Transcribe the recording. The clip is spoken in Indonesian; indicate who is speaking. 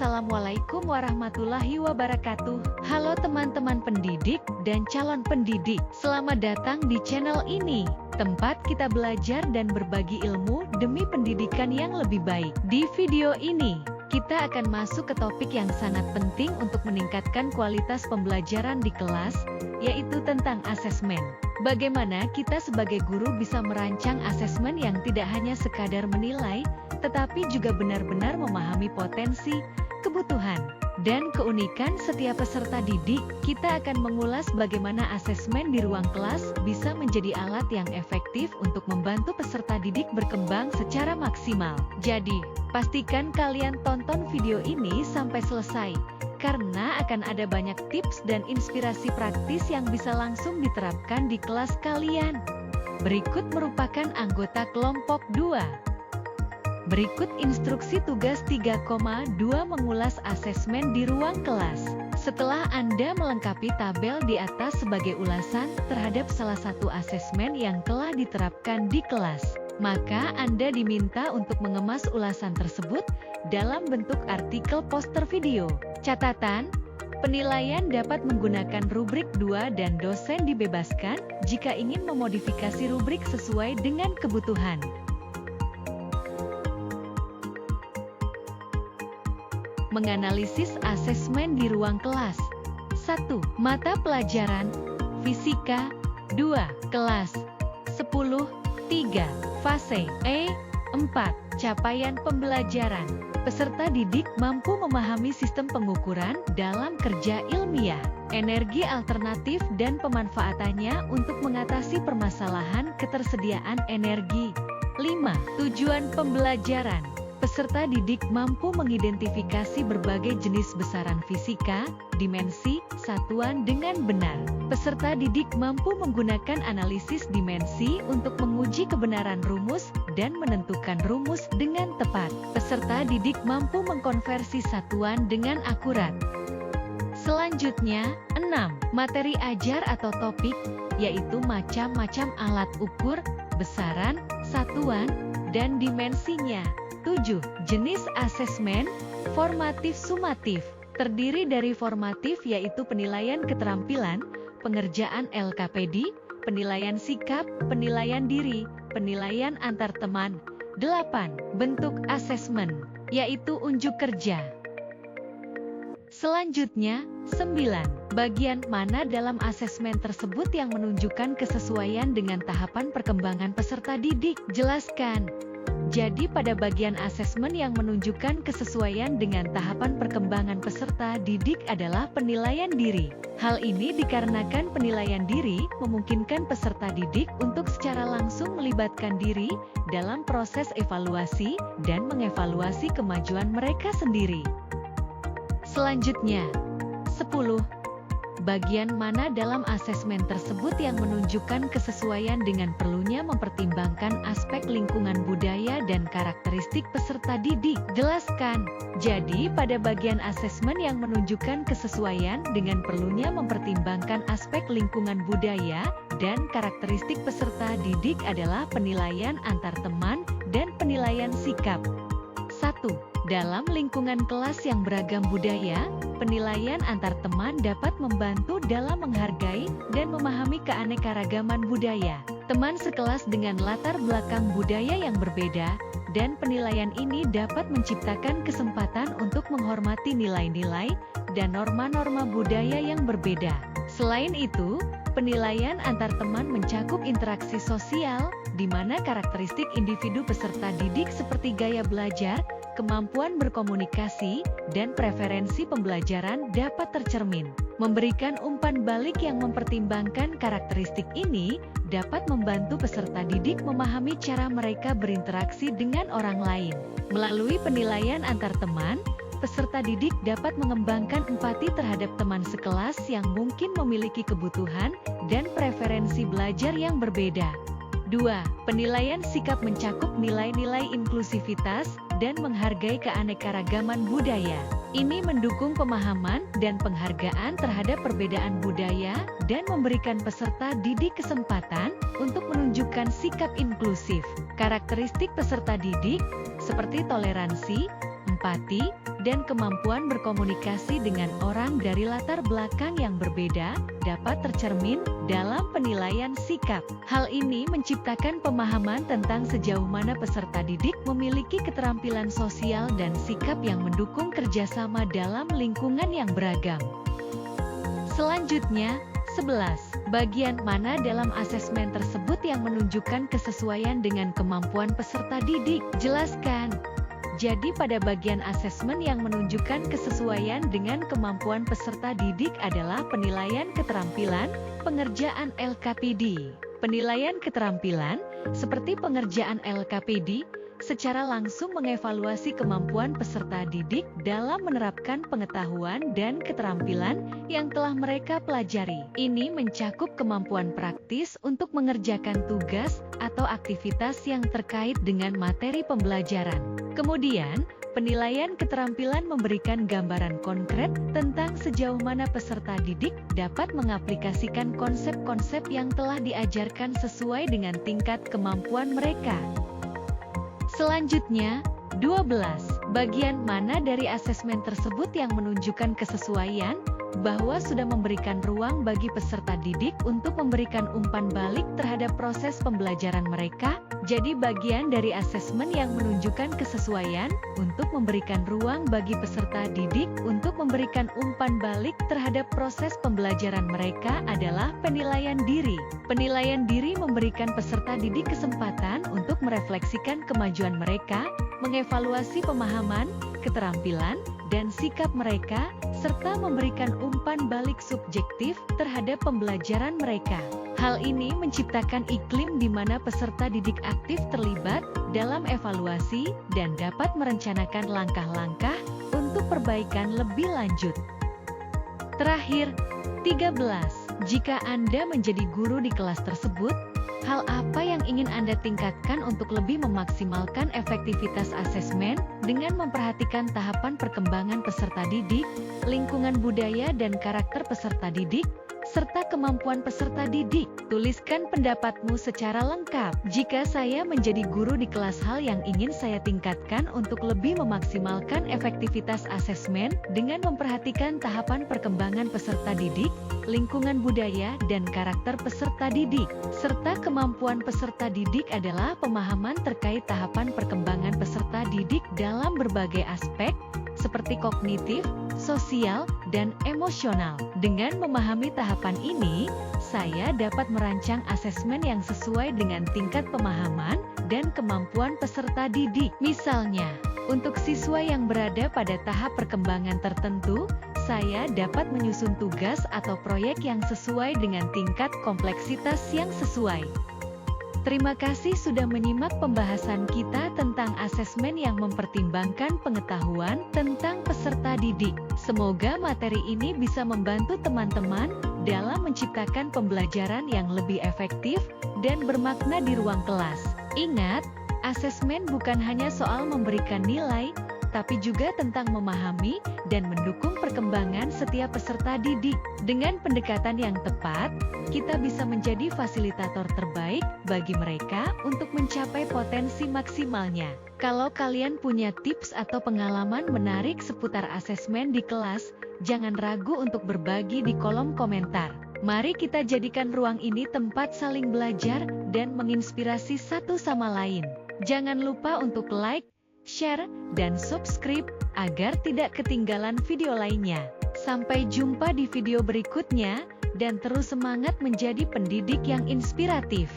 Speaker 1: Assalamualaikum warahmatullahi wabarakatuh. Halo teman-teman pendidik dan calon pendidik. Selamat datang di channel ini, tempat kita belajar dan berbagi ilmu demi pendidikan yang lebih baik. Di video ini, kita akan masuk ke topik yang sangat penting untuk meningkatkan kualitas pembelajaran di kelas, yaitu tentang asesmen. Bagaimana kita sebagai guru bisa merancang asesmen yang tidak hanya sekadar menilai, tetapi juga benar-benar memahami potensi, kebutuhan, dan keunikan setiap peserta didik. Kita akan mengulas bagaimana asesmen di ruang kelas bisa menjadi alat yang efektif untuk membantu peserta didik berkembang secara maksimal. Jadi, pastikan kalian tonton video ini sampai selesai, karena akan ada banyak tips dan inspirasi praktis yang bisa langsung diterapkan di kelas kalian. Berikut merupakan anggota kelompok 2. Berikut instruksi tugas 3,2 mengulas asesmen di ruang kelas. Setelah Anda melengkapi tabel di atas sebagai ulasan terhadap salah satu asesmen yang telah diterapkan di kelas, maka Anda diminta untuk mengemas ulasan tersebut dalam bentuk artikel poster video. Catatan, penilaian dapat menggunakan rubrik 2 dan dosen dibebaskan jika ingin memodifikasi rubrik sesuai dengan kebutuhan. Menganalisis asesmen di ruang kelas. 1. Mata pelajaran Fisika. 2. Kelas 10. 3. Fase E. 4. Capaian pembelajaran. Peserta didik mampu memahami sistem pengukuran dalam kerja ilmiah, energi alternatif dan pemanfaatannya untuk mengatasi permasalahan ketersediaan energi. 5. Tujuan pembelajaran. Peserta didik mampu mengidentifikasi berbagai jenis besaran fisika, dimensi, satuan dengan benar. Peserta didik mampu menggunakan analisis dimensi untuk menguji kebenaran rumus dan menentukan rumus dengan tepat. Peserta didik mampu mengkonversi satuan dengan akurat. Selanjutnya, 6. Materi ajar atau topik, yaitu macam-macam alat ukur, besaran, satuan, dan dimensinya. 7. Jenis asesmen, formatif sumatif. Terdiri dari formatif yaitu penilaian keterampilan, pengerjaan LKPD, penilaian sikap, penilaian diri, penilaian antar teman. 8. Bentuk asesmen, yaitu unjuk kerja. Selanjutnya, 9. Bagian mana dalam asesmen tersebut yang menunjukkan kesesuaian dengan tahapan perkembangan peserta didik? Jelaskan. Jadi pada bagian asesmen yang menunjukkan kesesuaian dengan tahapan perkembangan peserta didik adalah penilaian diri. Hal ini dikarenakan penilaian diri memungkinkan peserta didik untuk secara langsung melibatkan diri dalam proses evaluasi dan mengevaluasi kemajuan mereka sendiri. Selanjutnya, 10. Bagian mana dalam asesmen tersebut yang menunjukkan kesesuaian dengan perlunya mempertimbangkan aspek lingkungan budaya dan karakteristik peserta didik? Jelaskan. Jadi, pada bagian asesmen yang menunjukkan kesesuaian dengan perlunya mempertimbangkan aspek lingkungan budaya dan karakteristik peserta didik adalah penilaian antar teman dan penilaian sikap. 1. Dalam lingkungan kelas yang beragam budaya, penilaian antar teman dapat membantu dalam menghargai dan memahami keanekaragaman budaya teman sekelas dengan latar belakang budaya yang berbeda, dan penilaian ini dapat menciptakan kesempatan untuk menghormati nilai-nilai dan norma-norma budaya yang berbeda. Selain itu, penilaian antar teman mencakup interaksi sosial, di mana karakteristik individu peserta didik seperti gaya belajar, kemampuan berkomunikasi, dan preferensi pembelajaran dapat tercermin. Memberikan umpan balik yang mempertimbangkan karakteristik ini dapat membantu peserta didik memahami cara mereka berinteraksi dengan orang lain. Melalui penilaian antar teman, peserta didik dapat mengembangkan empati terhadap teman sekelas yang mungkin memiliki kebutuhan dan preferensi belajar yang berbeda. 2. Penilaian sikap mencakup nilai-nilai inklusivitas dan menghargai keanekaragaman budaya. Ini mendukung pemahaman dan penghargaan terhadap perbedaan budaya dan memberikan peserta didik kesempatan untuk menunjukkan sikap inklusif. Karakteristik peserta didik, seperti toleransi, empati, dan kemampuan berkomunikasi dengan orang dari latar belakang yang berbeda, dapat tercermin dalam penilaian sikap. Hal ini menciptakan pemahaman tentang sejauh mana peserta didik memiliki keterampilan sosial dan sikap yang mendukung kerjasama dalam lingkungan yang beragam. Selanjutnya, 11. Bagian mana dalam asesmen tersebut yang menunjukkan kesesuaian dengan kemampuan peserta didik? Jelaskan. Jadi pada bagian asesmen yang menunjukkan kesesuaian dengan kemampuan peserta didik adalah penilaian keterampilan, pengerjaan LKPD. Penilaian keterampilan, seperti pengerjaan LKPD, secara langsung mengevaluasi kemampuan peserta didik dalam menerapkan pengetahuan dan keterampilan yang telah mereka pelajari. Ini mencakup kemampuan praktis untuk mengerjakan tugas atau aktivitas yang terkait dengan materi pembelajaran. Kemudian, penilaian keterampilan memberikan gambaran konkret tentang sejauh mana peserta didik dapat mengaplikasikan konsep-konsep yang telah diajarkan sesuai dengan tingkat kemampuan mereka. Selanjutnya, 12. Bagian mana dari asesmen tersebut yang menunjukkan kesesuaian, bahwa sudah memberikan ruang bagi peserta didik untuk memberikan umpan balik terhadap proses pembelajaran mereka? Jadi bagian dari asesmen yang menunjukkan kesesuaian untuk memberikan ruang bagi peserta didik untuk memberikan umpan balik terhadap proses pembelajaran mereka adalah penilaian diri. Penilaian diri memberikan peserta didik kesempatan untuk merefleksikan kemajuan mereka, mengevaluasi pemahaman, keterampilan, dan sikap mereka, serta memberikan umpan balik subjektif terhadap pembelajaran mereka. Hal ini menciptakan iklim di mana peserta didik aktif terlibat dalam evaluasi dan dapat merencanakan langkah-langkah untuk perbaikan lebih lanjut. Terakhir, 13. Jika Anda menjadi guru di kelas tersebut, hal apa yang ingin Anda tingkatkan untuk lebih memaksimalkan efektivitas asesmen dengan memperhatikan tahapan perkembangan peserta didik, lingkungan budaya dan karakter peserta didik, serta kemampuan peserta didik? Tuliskan pendapatmu secara lengkap. Jika saya menjadi guru di kelas, hal yang ingin saya tingkatkan untuk lebih memaksimalkan efektivitas asesmen dengan memperhatikan tahapan perkembangan peserta didik, lingkungan budaya dan karakter peserta didik, serta kemampuan peserta didik adalah pemahaman terkait tahapan perkembangan peserta didik dalam berbagai aspek, seperti kognitif, sosial, dan emosional. Dengan memahami tahapan ini, saya dapat merancang asesmen yang sesuai dengan tingkat pemahaman dan kemampuan peserta didik. Misalnya, untuk siswa yang berada pada tahap perkembangan tertentu, saya dapat menyusun tugas atau proyek yang sesuai dengan tingkat kompleksitas yang sesuai. Terima kasih sudah menyimak pembahasan kita tentang asesmen yang mempertimbangkan pengetahuan tentang peserta didik. Semoga materi ini bisa membantu teman-teman dalam menciptakan pembelajaran yang lebih efektif dan bermakna di ruang kelas. Ingat, asesmen bukan hanya soal memberikan nilai, tapi juga tentang memahami dan mendukung perkembangan setiap peserta didik. Dengan pendekatan yang tepat, kita bisa menjadi fasilitator terbaik bagi mereka untuk mencapai potensi maksimalnya. Kalau kalian punya tips atau pengalaman menarik seputar asesmen di kelas, jangan ragu untuk berbagi di kolom komentar. Mari kita jadikan ruang ini tempat saling belajar dan menginspirasi satu sama lain. Jangan lupa untuk like, share, dan subscribe agar tidak ketinggalan video lainnya. Sampai jumpa di video berikutnya, dan terus semangat menjadi pendidik yang inspiratif.